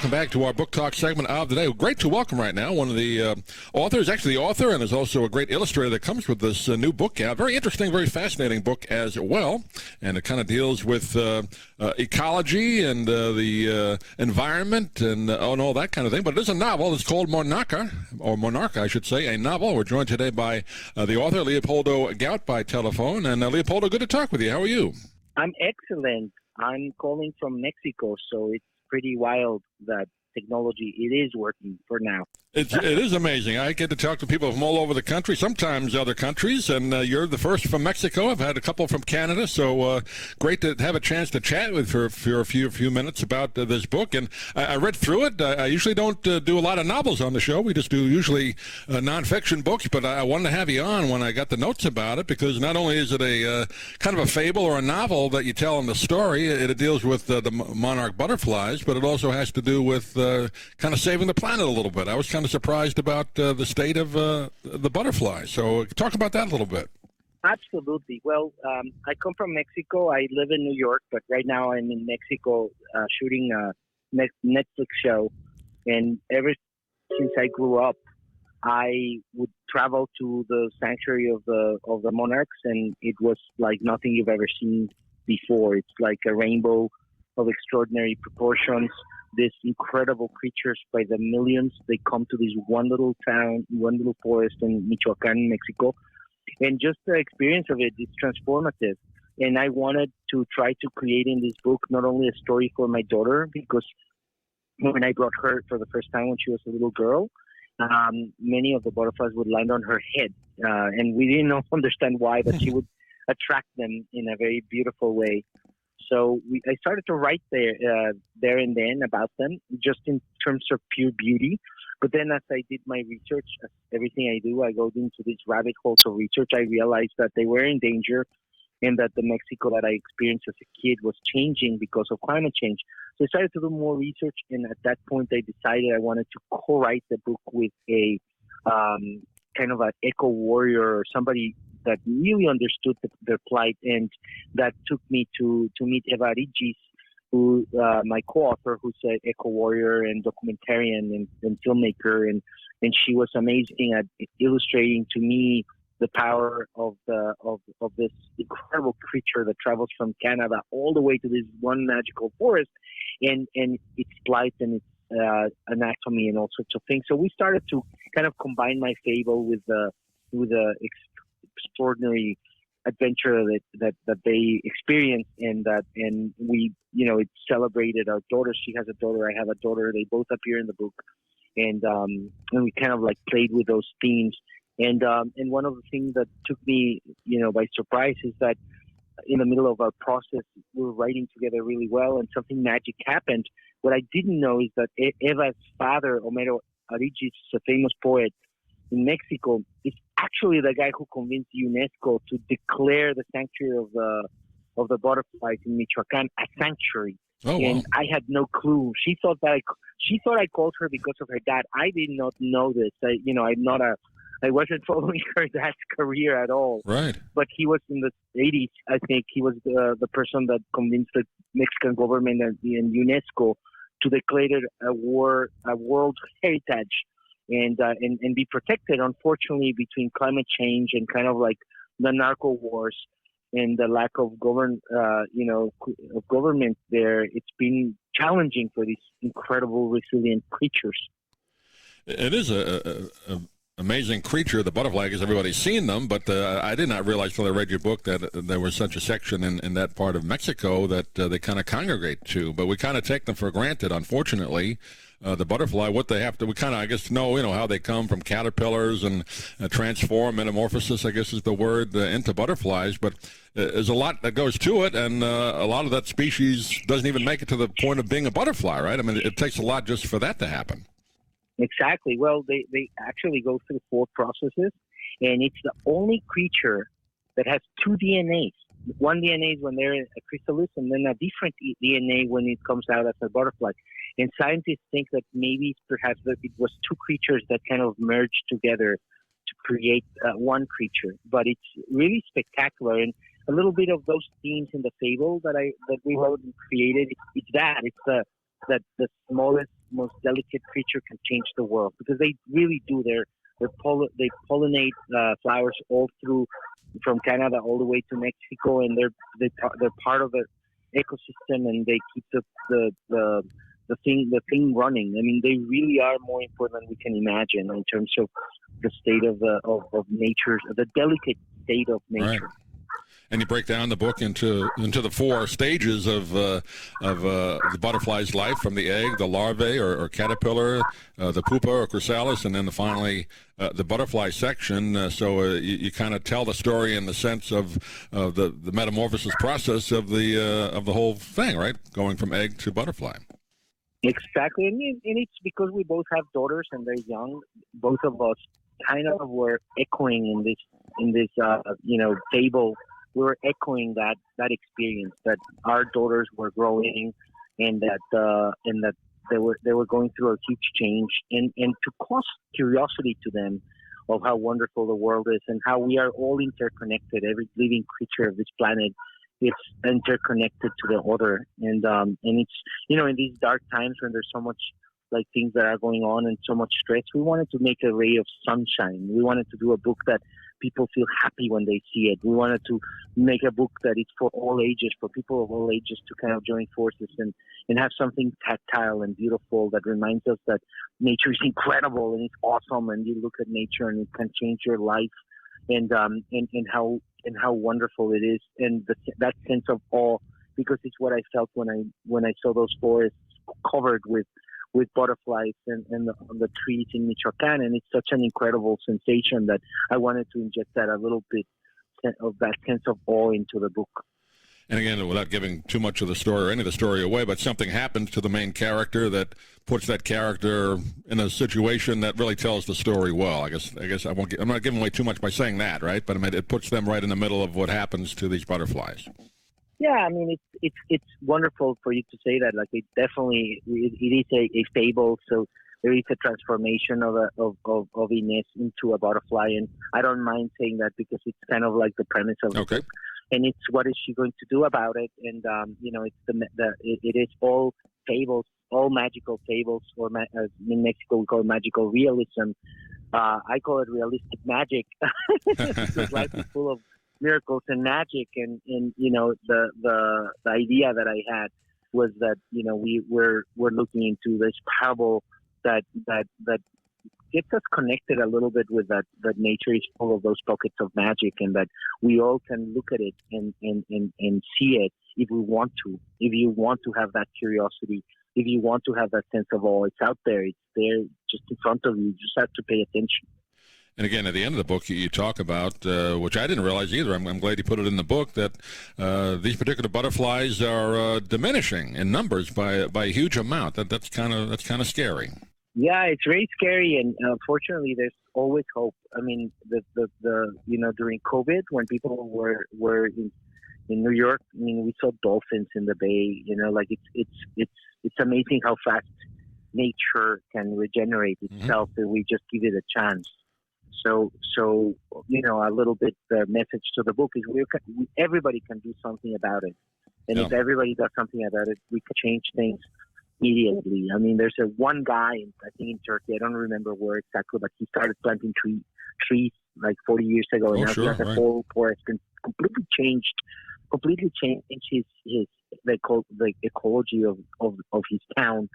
welcome back to our book talk segment of the day. Great to welcome right now one of the authors, actually the author, and is also a great illustrator that comes with this new book out. Very interesting, very fascinating book as well, and it kind of deals with ecology and the environment and all that kind of thing. But it is a novel. It's called Monarca, I should say, a novel. We're joined today by the author, Leopoldo Gout, by telephone. And Leopoldo, good to talk with you. How are you? I'm excellent. I'm calling from Mexico, so it's pretty wild that technology, it is working for now. It is amazing. I get to talk to people from all over the country, sometimes other countries, and you're the first from Mexico. I've had a couple from Canada, so great to have a chance to chat with her for a few minutes about this book. And I read through it. I usually don't do a lot of novels on the show. We just do usually nonfiction books, but I wanted to have you on when I got the notes about it, because not only is it a kind of a fable or a novel that you tell in the story, it deals with the monarch butterflies, but it also has to do with kind of saving the planet a little bit. I was kind of surprised about the state of the butterfly. So talk about that a little bit. Absolutely. Well, I come from Mexico. I live in New York, but right now I'm in Mexico shooting a Netflix show. And ever since I grew up, I would travel to the sanctuary of the monarchs, and it was like nothing you've ever seen before. It's like a rainbow of extraordinary proportions. These incredible creatures by the millions, they come to this one little town, one little forest in Michoacan, Mexico. And just the experience of it is transformative. And I wanted to try to create in this book not only a story for my daughter, because when I brought her for the first time when she was a little girl, many of the butterflies would land on her head. And we didn't understand why, but she would attract them in a very beautiful way. So I started to write there and then about them, just in terms of pure beauty. But then as I did my research, as everything I do, I go into these rabbit holes of research. I realized that they were in danger and that the Mexico that I experienced as a kid was changing because of climate change. So I started to do more research, and at that point I decided I wanted to co-write the book with a kind of an eco-warrior or somebody that really understood their plight, and that took me to meet Eva Rigis, who my co-author, who's an eco-warrior and documentarian and filmmaker, and she was amazing at illustrating to me the power of this incredible creature that travels from Canada all the way to this one magical forest, and its plight and its anatomy and all sorts of things. So we started to kind of combine my fable with the extraordinary adventure that they experienced, and we, it celebrated our daughter. She has a daughter, I have a daughter. They both appear in the book, and we kind of like played with those themes. And one of the things that took me, by surprise is that in the middle of our process, we were writing together really well, and something magic happened. What I didn't know is that Eva's father, Homero Arigis, a famous poet in Mexico, is actually the guy who convinced UNESCO to declare the sanctuary of the butterflies in Michoacan a sanctuary. Oh, wow. And I had no clue. She thought I called her because of her dad. I did not know this. I wasn't following her dad's career at all. Right. But he was in the 80s, I think. He was the person that convinced the Mexican government and UNESCO to declare it a world heritage and be protected. Unfortunately, between climate change and kind of like the narco wars and the lack of government there, it's been challenging for these incredible, resilient creatures. It is a amazing creature, the butterfly, because everybody's seen them, but I did not realize till I read your book that there was such a section in that part of Mexico that they kind of congregate to, but we kind of take them for granted, unfortunately. The butterfly, what they have to, we kind of, I guess, know how they come from caterpillars and transform, metamorphosis, I guess is the word, into butterflies, but there's a lot that goes to it, and a lot of that species doesn't even make it to the point of being a butterfly, right? I mean, it takes a lot just for that to happen. Exactly. Well, they actually go through 4 processes, and it's the only creature that has 2 DNAs. One DNA is when they're a chrysalis, and then a different DNA when it comes out as a butterfly. And scientists think that maybe perhaps that it was 2 creatures that kind of merged together to create one creature. But it's really spectacular, and a little bit of those themes in the fable that we wrote and created. It's that the smallest, most delicate creature can change the world, because they really do. They pollinate flowers all through, from Canada all the way to Mexico, and they're part of the ecosystem, and they keep the thing running. I mean, they really are more important than we can imagine in terms of the state of nature, the delicate state of nature. Right. And you break down the book into the 4 stages of the butterfly's life, from the egg, the larvae or caterpillar, the pupa or chrysalis, and then finally the butterfly section. So you kind of tell the story in the sense of the metamorphosis process of the whole thing, right? Going from egg to butterfly. Exactly, and it's because we both have daughters and they're young. Both of us kind of were echoing in this fable. We were echoing that experience, that our daughters were growing, and that they were going through a huge change, and to cause curiosity to them of how wonderful the world is and how we are all interconnected. Every living creature of this planet is interconnected to the other, and it's, in these dark times when there's so much like things that are going on and so much stress, we wanted to make a ray of sunshine. We wanted to do a book that people feel happy when they see it. We wanted to make a book that is for all ages, for people of all ages to kind of join forces and have something tactile and beautiful that reminds us that nature is incredible and it's awesome, and you look at nature and it can change your life, and how wonderful it is, and that sense of awe, because it's what I felt when I saw those forests covered with butterflies and on the trees in Michoacan, and it's such an incredible sensation that I wanted to inject that a little bit of that sense of awe into the book. And again, without giving too much of the story or any of the story away, but something happens to the main character that puts that character in a situation that really tells the story well. I guess I'm not giving away too much by saying that, right? But I mean, it puts them right in the middle of what happens to these butterflies. Yeah, I mean, it's wonderful for you to say that. Like, it is a fable, so there is a transformation of Inez into a butterfly, and I don't mind saying that because it's kind of like the premise of the book, and it's what is she going to do about it, and it is all fables, all magical fables, or in Mexico we call it magical realism. I call it realistic magic because life is full of miracles and magic, and the idea that I had was that we're looking into this parable that gets us connected a little bit with that nature is full of those pockets of magic, and that we all can look at it and see it if we want to. If you want to have that curiosity, if you want to have that sense of awe, it's out there. It's there just in front of you. You just have to pay attention. And again, at the end of the book, you talk about, which I didn't realize either, I'm glad you put it in the book, that these particular butterflies are diminishing in numbers by a huge amount. That's kind of scary. Yeah, it's very scary, and unfortunately, there's always hope. I mean, during COVID, when people were in New York, I mean, we saw dolphins in the bay. It's amazing how fast nature can regenerate itself if we just give it a chance. So a little bit the message to the book is everybody can do something about it. And if everybody does something about it, we can change things immediately. I mean, there's one guy, I think in Turkey, I don't remember where exactly, but he started planting trees like 40 years ago. And now the whole forest has completely changed the ecology of his town.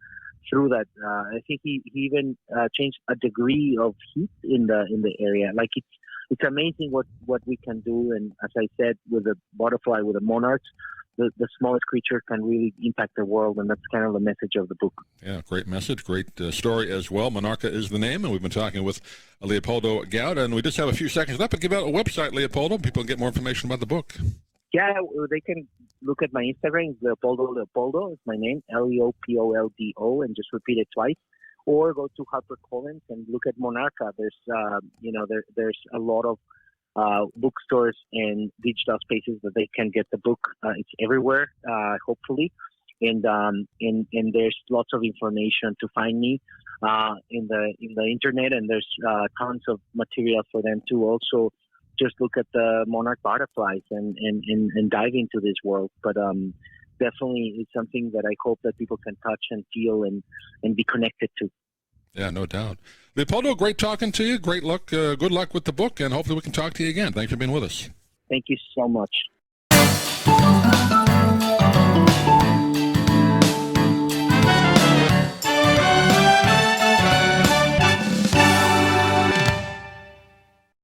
Through that, I think he even changed a degree of heat in the area. Like it's amazing what we can do. And as I said, with the butterfly, with the monarchs, the smallest creature can really impact the world, and that's kind of the message of the book. Yeah, great message, great story as well. Monarca is the name, and we've been talking with Leopoldo Gout, and we just have a few seconds left. But give out a website, Leopoldo. People can get more information about the book. Yeah, they can look at my Instagram. Leopoldo is my name, Leopoldo, and just repeat it twice. Or go to HarperCollins and look at Monarca. There's there's a lot of bookstores and digital spaces that they can get the book. It's everywhere, hopefully, and there's lots of information to find me in the internet, and there's tons of material for them to also just look at the monarch butterflies and dive into this world. But definitely is something that I hope that people can touch and feel and be connected to. Yeah, no doubt. Leopoldo, great talking to you. Great luck. Good luck with the book, and hopefully we can talk to you again. Thanks for being with us. Thank you so much.